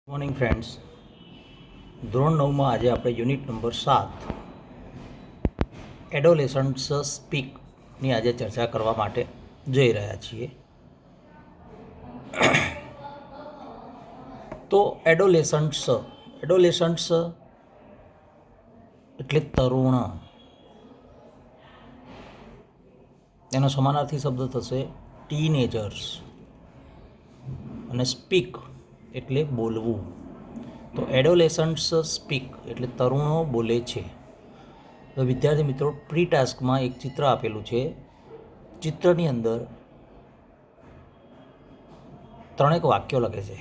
Morning friends, ધોરણ 9માં આજે આપણે યુનિટ નંબર 7 એડોલેસન્ટ્સ સ્પીકની આજે ચર્ચા કરવા માટે જઈ રહ્યા છીએ. તો એડોલેસન્ટ્સ એટલે તરુણ. એનો સમાનાર્થી શબ્દ થશે ટીનેજર્સ અને સ્પીક એટલે બોલવું. તો એડોલેસન્ટ્સ સ્પીક એટલે તરુણો બોલે છે. તો વિદ્યાર્થી મિત્રો, પ્રી ટાસ્કમાં એક ચિત્ર આપેલું છે. ચિત્રની અંદર ત્રણેક વાક્યો લખે છે.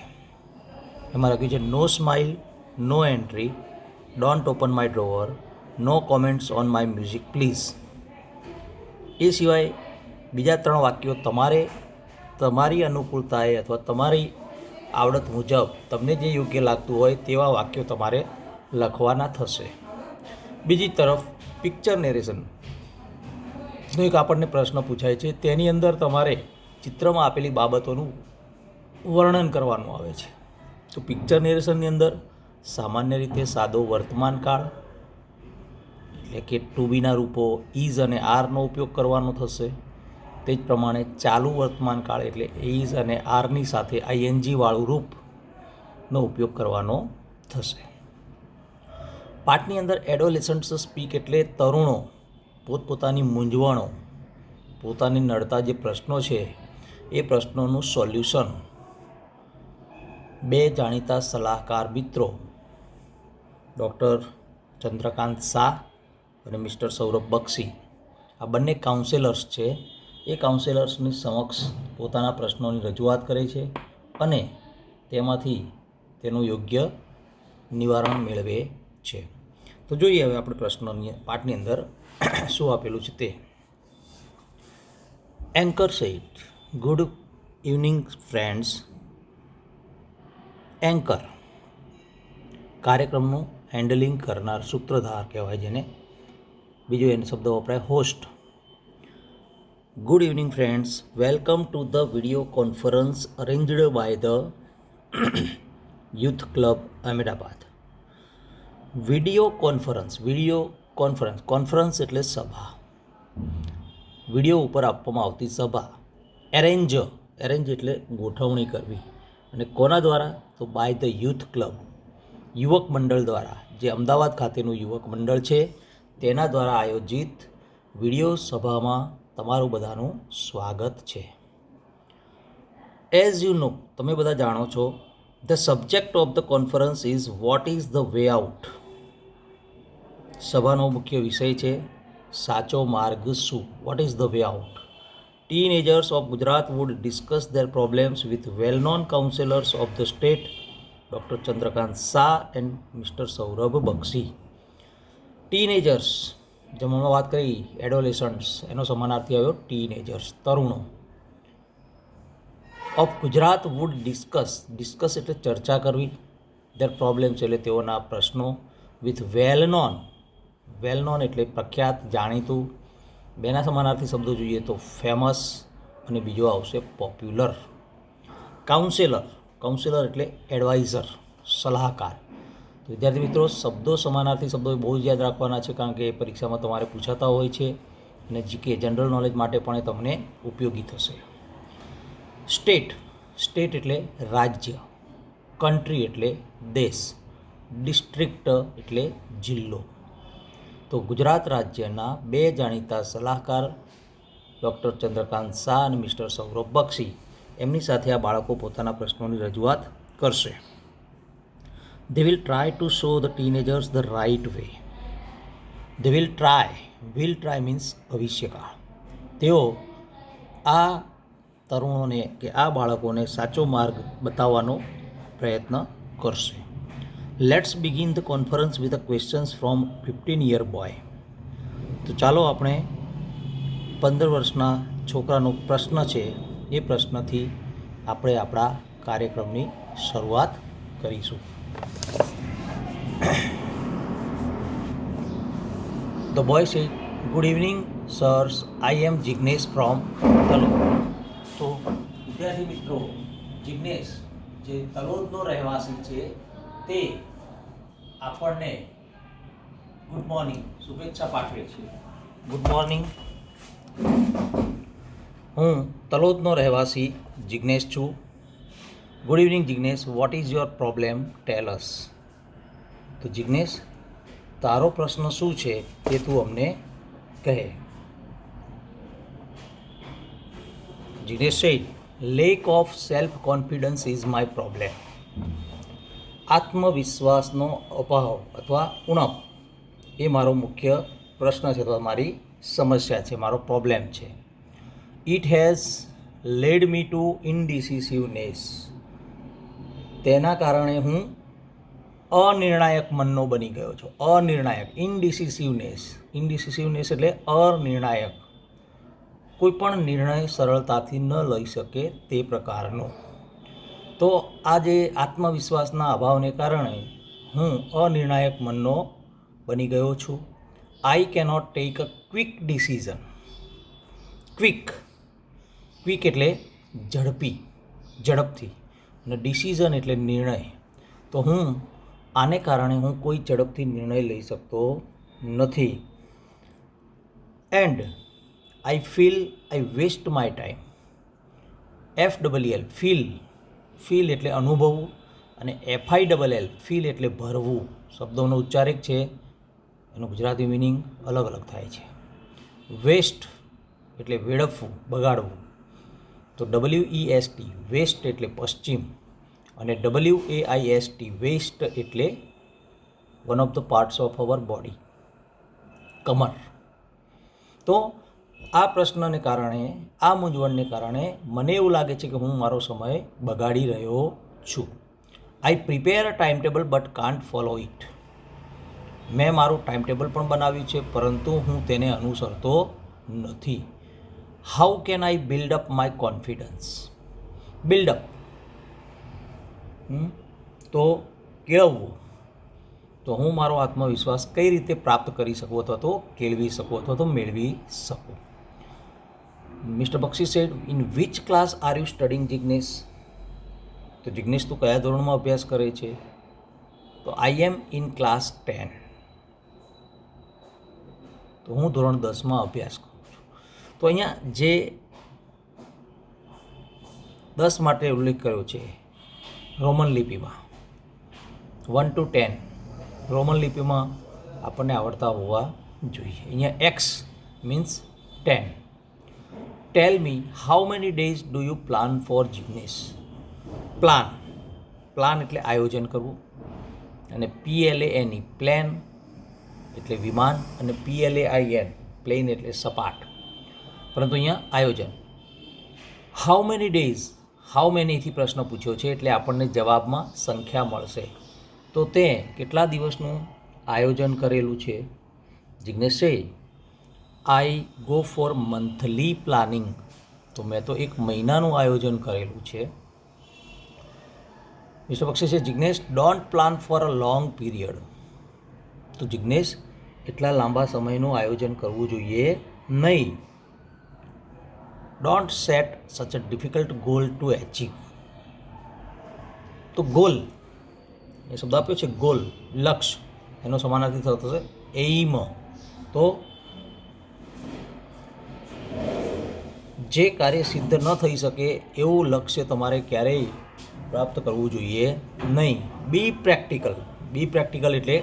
એમાં લખ્યું છે no smile, no entry, don't open my drawer, no comments on my music please. એ સિવાય બીજા ત્રણ વાક્યો તમારી અનુકૂળતાએ અથવા તમારી આવડત મુજબ તમને જે યોગ્ય લાગતું હોય તેવા વાક્યો તમારે લખવાના થશે. બીજી તરફ પિક્ચર નેરેશનનો એક આપણને પ્રશ્ન પૂછાય છે. તેની અંદર તમારે ચિત્રમાં આપેલી બાબતોનું વર્ણન કરવાનું આવે છે. તો પિક્ચર નેરેશનની અંદર સામાન્ય રીતે સાદો વર્તમાન કાળ એટલે કે ટુ બીના રૂપો ઇઝ અને આરનો ઉપયોગ કરવાનો થશે. તે જ પ્રમાણે ચાલુ વર્તમાન કાળ એટલે ઇઝ અને આરની સાથે આઈએનજી વાળું રૂપનો ઉપયોગ કરવાનો થશે. પાઠની અંદર એડોલેસન્ટ્સ સ્પીક એટલે તરુણો પોતપોતાની મૂંઝવણો, પોતાને નડતા જે પ્રશ્નો છે એ પ્રશ્નોનું સોલ્યુશન બે જાણીતા સલાહકાર મિત્રો ડૉક્ટર ચંદ્રકાંત શાહ અને મિસ્ટર સૌરભ બક્ષી, આ બંને કાઉન્સેલર્સ છે. એ કાઉન્સેલર્સની સમક્ષ પોતાના પ્રશ્નોની રજૂઆત કરે છે અને તેમાંથી તેનું યોગ્ય નિવારણ મેળવે છે. તો જોઈએ હવે આપણે પ્રશ્નોની પાઠની અંદર શું આપેલું છે તે. Anchor said, good evening friends. Anchor કાર્યક્રમનું હેન્ડલિંગ કરનાર, સૂત્રધાર કહેવાય જેને. બીજો એનો શબ્દ વપરાય host. Good evening friends, welcome to the video conference arranged by the youth club Ahmedabad. Video conference એટલે સભા, વિડીયો ઉપર આપવામાં આવતી સભા. એરેન્જ એટલે ગોઠવણી કરવી. અને કોના દ્વારા? તો બાય ધ યુથ ક્લબ, યુવક મંડળ દ્વારા, જે અમદાવાદ ખાતેનું યુવક મંડળ છે તેના દ્વારા આયોજિત વિડીયો સભામાં તમારું બધાનું સ્વાગત છે. એઝ યુ નો, તમે બધા જાણો છો, the subject of the conference is what is the way out. સભાનો મુખ્ય વિષય છે સાચો માર્ગ શું, what is the way out. Teenagers of Gujarat would discuss their problems with well known counsellors of the state, doctor Chandrakant Shah and mister Saurabh Bakshi. Teenagers, જેમાં વાત કરી એડોલેસન્ટ્સ, એનો સમાનાર્થી આવ્યો ટીનેજર્સ, તરુણો. ઓફ ગુજરાત વુડ ડિસ્કસ એટલે ચર્ચા કરવી, ધેર પ્રોબ્લેમ્સ એટલે તેઓના પ્રશ્નો, વિથ વેલ નોન એટલે પ્રખ્યાત, જાણીતું. બેના સમાનાર્થી શબ્દો જોઈએ તો ફેમસ અને બીજો આવશે પોપ્યુલર. કાઉન્સેલર એટલે એડવાઇઝર, સલાહકાર. તો વિદ્યાર્થી મિત્રો, સમાનાર્થી શબ્દો બહુ જ યાદ રાખવાના છે, કારણ કે પરીક્ષામાં તમારે પૂછાતા હોય છે અને જીકે જનરલ નોલેજ માટે પણ એ તમને ઉપયોગી થશે. સ્ટેટ એટલે રાજ્ય, કન્ટ્રી એટલે દેશ, ડિસ્ટ્રિક્ટ એટલે જિલ્લો. તો ગુજરાત રાજ્યના બે જાણીતા સલાહકાર ડૉક્ટર ચંદ્રકાંત શાહ અને મિસ્ટર સૌરભ બક્ષી, એમની સાથે આ બાળકો પોતાના પ્રશ્નોની રજૂઆત કરશે. They will try to show the teenagers the right way. Will try means ભવિષ્યકાળ. તેઓ આ તરુણોને કે આ બાળકોને સાચો માર્ગ બતાવવાનો પ્રયત્ન કરશે. Let's begin the conference with questions from 15-year boy. તો ચાલો આપણે 15 વર્ષના છોકરાનો પ્રશ્ન છે એ પ્રશ્નથી આપણે આપણા કાર્યક્રમની શરૂઆત કરીશું. The boy said, "Good evening, sirs. I am Jignesh from Taloja." તો વિદ્યાર્થી મિત્રો, જિગ્નેશ જે તલોદનો રહેવાસી છે તે આપણને ગુડ મોર્નિંગ શુભેચ્છા પાઠવે છે. Good morning. હું તલોદનો રહેવાસી જિગ્નેશ છું. Good evening Jignesh. What is your problem? Tell us. તો જિગ્નેશ, તારો પ્રશ્ન શું છે તે તું અમને કહે. Jignesh said, lack of self confidence is my problem. આત્મવિશ્વાસનો અભાવ અથવા ઉણપ એ મારો મુખ્ય પ્રશ્ન છે, અથવા મારી સમસ્યા છે, મારો પ્રોબ્લેમ છે. It has led me to indecisiveness. તેના કારણે હું અનિર્ણાયક મનનો બની ગયો છું. અનિર્ણાયક, ઇનડિસિસિવનેસ એટલે અનિર્ણાયક, કોઈ પણ નિર્ણય સરળતાથી ન લઈ શકે તે પ્રકારનો. તો આ જે આત્મવિશ્વાસના અભાવને કારણે હું અનિર્ણાયક મનનો બની ગયો છું. I cannot take a quick decision. Quick એટલે ઝડપથી, અને ડિસિઝન એટલે નિર્ણય. તો હું આને કારણે હું કોઈ ઝડપથી નિર્ણય લઈ શકતો નથી. And I feel I waste my time. FEEL, feel એટલે અનુભવવું, અને FILL, ફીલ એટલે ભરવું. શબ્દોનો ઉચ્ચાર એક છે, એનું ગુજરાતી મિનિંગ અલગ અલગ થાય છે. વેસ્ટ એટલે વેડફવું, બગાડવું. તો WEST, વેસ્ટ એટલે પશ્ચિમ, અને WAIST, વેસ્ટ એટલે one of the parts of our body, કમર. તો આ પ્રશ્નને કારણે, આ મૂંઝવણને કારણે મને એવું લાગે છે કે હું મારો સમય બગાડી રહ્યો છું. I prepare a time table but can't follow it. મેં મારું ટાઈમ ટેબલ પણ બનાવ્યું છે, પરંતુ હું તેને અનુસરતો નથી. How can I build up my confidence? Build up તો કેળવવું. તો હું મારો આત્મવિશ્વાસ કઈ રીતે પ્રાપ્ત કરી શકું, અથવા તો કેળવી શકું, અથવા તો મેળવી શકું. Mister Bakshi said, in which class are you studying Jignesh? તો જિગ્નેશ, તું કયા ધોરણમાં અભ્યાસ કરે છે? તો આઈ એમ ઇન ક્લાસ 10. તો હું ધોરણ 10માં અભ્યાસ કરું છું. તો અહીંયા જે 10 માટે ઉલ્લેખ કર્યો છે રોમન લિપિમાં, 1 to 10 રોમન લિપિમાં આપણને આવડતા હોવા જોઈએ. અહીંયા X means 10. Tell me how many days do you plan for Jignesh? Plan એટલે આયોજન કરવું, અને PLANE, પ્લેન એટલે વિમાન, અને PLAIN, પ્લેન એટલે સપાટ. પરંતુ અહીંયા આયોજન. હાઉ મેની ડેઝ, હાઉ મેનીથી પ્રશ્ન પૂછ્યો છે, એટલે આપણને જવાબમાં સંખ્યા મળશે. તો તે કેટલા દિવસનું આયોજન કરેલું છે? જિગ્નેશ છે, I go for monthly planning. તો મેં તો એક મહિનાનું આયોજન કરેલું છે. મિસ્ટર બક્ષી છે, Jignesh don't plan for a long period. તો જિગ્નેશ, એટલા લાંબા સમયનું આયોજન કરવું જોઈએ નહીં. Don't set such a difficult goal to achieve. તો ગોલ એ શબ્દ આપ્યો છે, ગોલ, લક્ષ્ય, એનો સમાનાર્થી થશે એઇમ. તો જે કાર્ય સિદ્ધ ન થઈ શકે એવું લક્ષ્ય તમારે ક્યારેય પ્રાપ્ત કરવું જોઈએ નહીં. બી પ્રેક્ટિકલ એટલે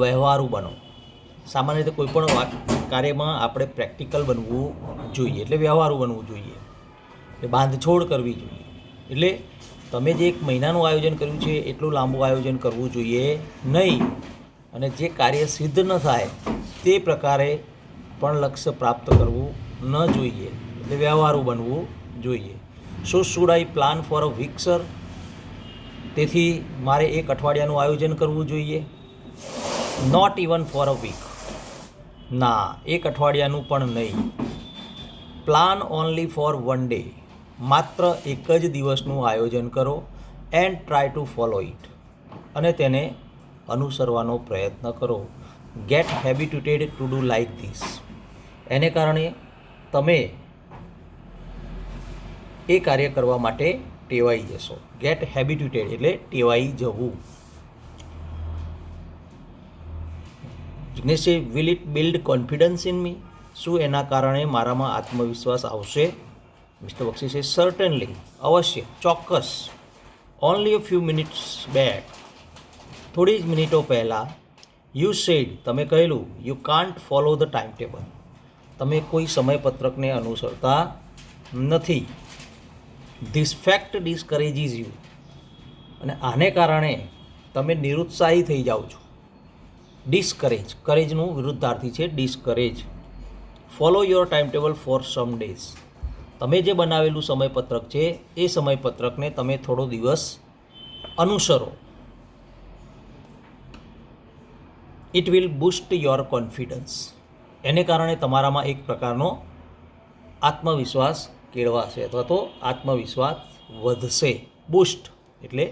વ્યવહારુ બનો. સામાન્ય રીતે કોઈ પણ કાર્યમાં આપણે પ્રેક્ટિકલ બનવું જોઈએ, એટલે વ્યવહારુ બનવું જોઈએ, એટલે બાંધછોડ કરવી જોઈએ. એટલે તમે જે એક મહિનાનું આયોજન કર્યું છે એટલું લાંબુ આયોજન કરવું જોઈએ નહીં, અને જે કાર્ય સિદ્ધ ન થાય તે પ્રકારે પણ લક્ષ્ય પ્રાપ્ત કરવું ન જોઈએ, એટલે વ્યવહારુ બનવું જોઈએ. So should I plan for a week sir? તેથી મારે એક અઠવાડિયાનું આયોજન કરવું જોઈએ? Not even for a week. ના, એક અઠવાડિયાનું પણ નહીં. Plan only for 1 day. માત્ર એક જ દિવસનું આયોજન કરો. And try to follow it. અને તેને અનુસરવાનો પ્રયત્ન કરો. Get habituated to do like this. એને કારણે તમે એ કાર્ય કરવા માટે ટેવાઈ જશો. ગેટ હેબિટ્યુટેડ એટલે ટેવાઈ જવું. Jignesh, will it build confidence in મી? શું એના કારણે મારામાં આત્મવિશ્વાસ આવશે? મિસ્ટર બક્ષી છે સર્ટનલી, અવશ્ય, ચોક્કસ. Only a few minutes back, થોડી જ મિનિટો પહેલાં, યુ સેડ, તમે કહેલું, you can't follow the time table, તમે કોઈ સમયપત્રકને અનુસરતા નથી. ધીસ ફેક્ટ ડિસ્કરેજીસ યુ, અને આને કારણે તમે નિરુત્સાહી થઈ જાઓ છો. ડિસ્કરેજ, કરેજનું વિરુદ્ધાર્થી છે discourage. Follow your time table for some days, તમે જે બનાવેલું સમયપત્રક છે એ સમયપત્રકને તમે થોડો દિવસ અનુસરો. It will boost your confidence, એને કારણે તમારામાં એક પ્રકારનો આત્મવિશ્વાસ કેળવાશે અથવા તો આત્મવિશ્વાસ વધશે. બૂસ્ટ એટલે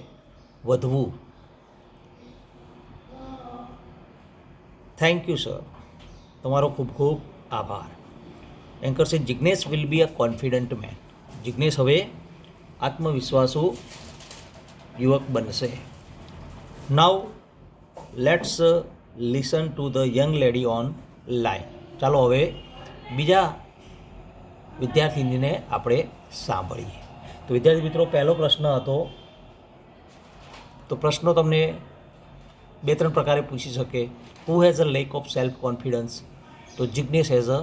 વધવું. થેન્ક યુ સર, તમારો ખૂબ ખૂબ આભાર. એન્કર છે Jignesh will be a confident man, Jignesh હવે આત્મવિશ્વાસુ યુવક બનશે. Now let's listen to the young lady on line. ચાલો હવે બીજા વિદ્યાર્થીનીને આપણે સાંભળીએ. તો વિદ્યાર્થી મિત્રો, પહેલો પ્રશ્ન હતો, તો પ્રશ્નો તમને 2-3 પ્રકારે પૂછી શકે. Who has a lack of self confidence? તો Jignesh has a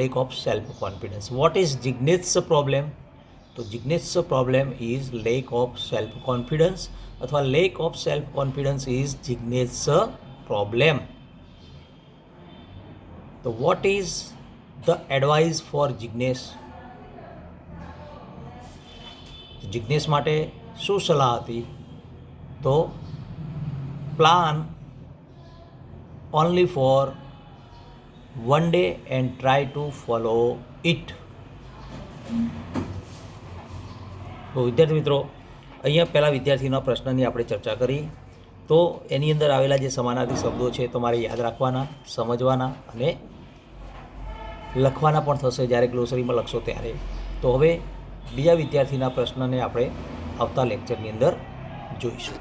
lack of self confidence. What is Jignesh problem? તો Jignesh problem is lack of self confidence, અથવા lack of self confidence is Jignesh problem. તો what is the advice for Jignesh? Jignesh માટે શું સલાહ હતી? તો plan only for one day and try to follow it. તો વિદ્યાર્થી મિત્રો, અહીંયા પહેલા વિદ્યાર્થીના પ્રશ્નની આપણે ચર્ચા કરી. તો એની અંદર આવેલા જે સમાનાર્થી શબ્દો છે તમારે યાદ રાખવાના, સમજવાના અને લખવાના પણ થશે જ્યારે ગ્લોસરીમાં લખશો ત્યારે. તો હવે બીજા વિદ્યાર્થીના પ્રશ્નને આપણે આવતા લેક્ચરની અંદર જોઈશું.